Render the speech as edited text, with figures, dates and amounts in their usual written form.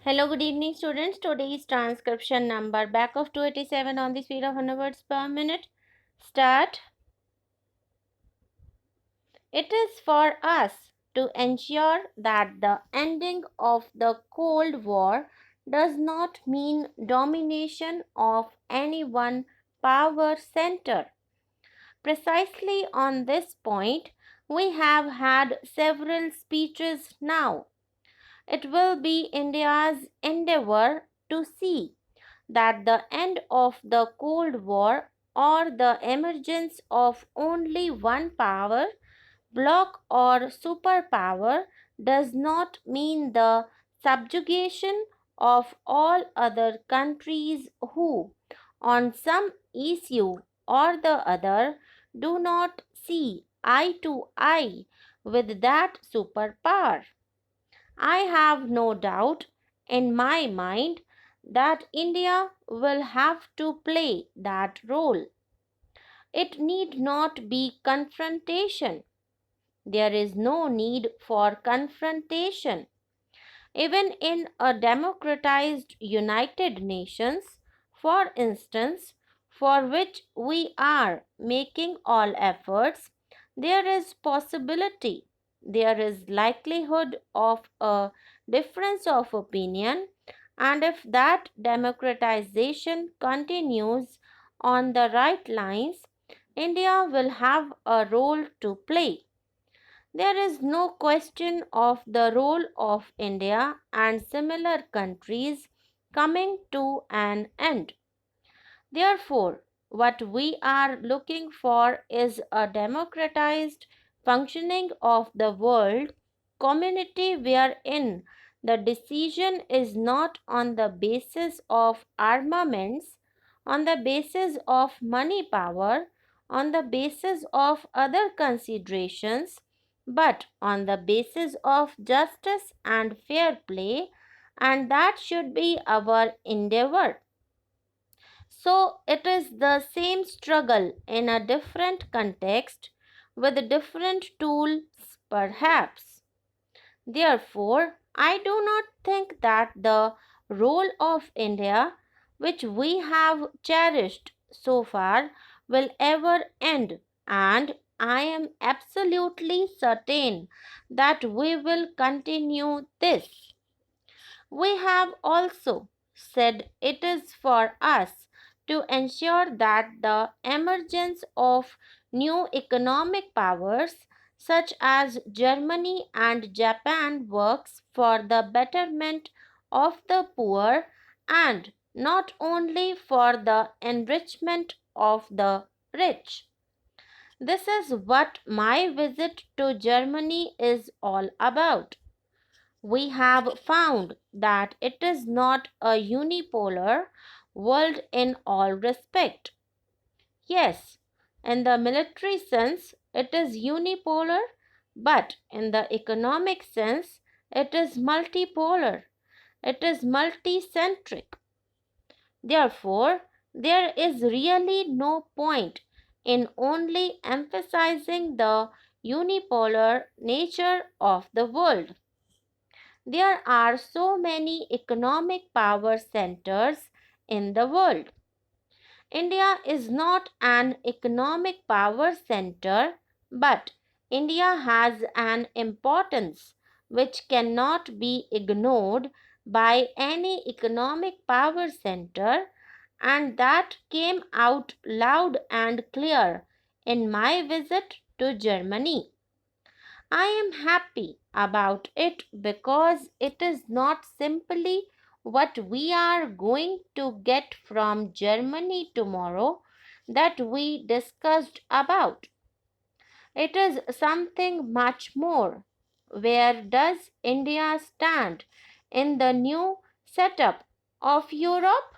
Hello, good evening, students. Today's transcription number back of 287 on the speed of 100 words per minute. Start. It is for us to ensure that the ending of the Cold War does not mean domination of any one power center. Precisely on this point, we have had several speeches now. It will be India's endeavor to see that the end of the Cold War or the emergence of only one power bloc or superpower does not mean the subjugation of all other countries who, on some issue or the other, do not see eye to eye with that superpower. I have no doubt in my mind that India will have to play that role. It need not be confrontation. There is no need for confrontation. Even in a democratized United Nations, for instance, for which we are making all efforts, there is possibility, there is likelihood of a difference of opinion, and if that democratization continues on the right lines, India will have a role to play. There is no question of the role of India and similar countries coming to an end. Therefore, what we are looking for is a democratized functioning of the world community wherein the decision is not on the basis of armaments, on the basis of money power, on the basis of other considerations, but on the basis of justice and fair play, and that should be our endeavor. So it is the same struggle in a different context with different tools, perhaps. Therefore, I do not think that the role of India, which we have cherished so far, will ever end, and I am absolutely certain that we will continue this. We have also said it is for us to ensure that the emergence of new economic powers such as Germany and Japan works for the betterment of the poor and not only for the enrichment of the rich. This is what my visit to Germany is all about. We have found that it is not a unipolar world in all respect. Yes, in the military sense, it is unipolar, but in the economic sense, it is multipolar. It is multicentric. Therefore, there is really no point in only emphasizing the unipolar nature of the world. There are so many economic power centers in the world. India is not an economic power center, but India has an importance which cannot be ignored by any economic power center, and that came out loud and clear in my visit to Germany. I am happy about it because it is not simply what we are going to get from Germany tomorrow that we discussed about. It is something much more. Where does India stand in the new setup of Europe?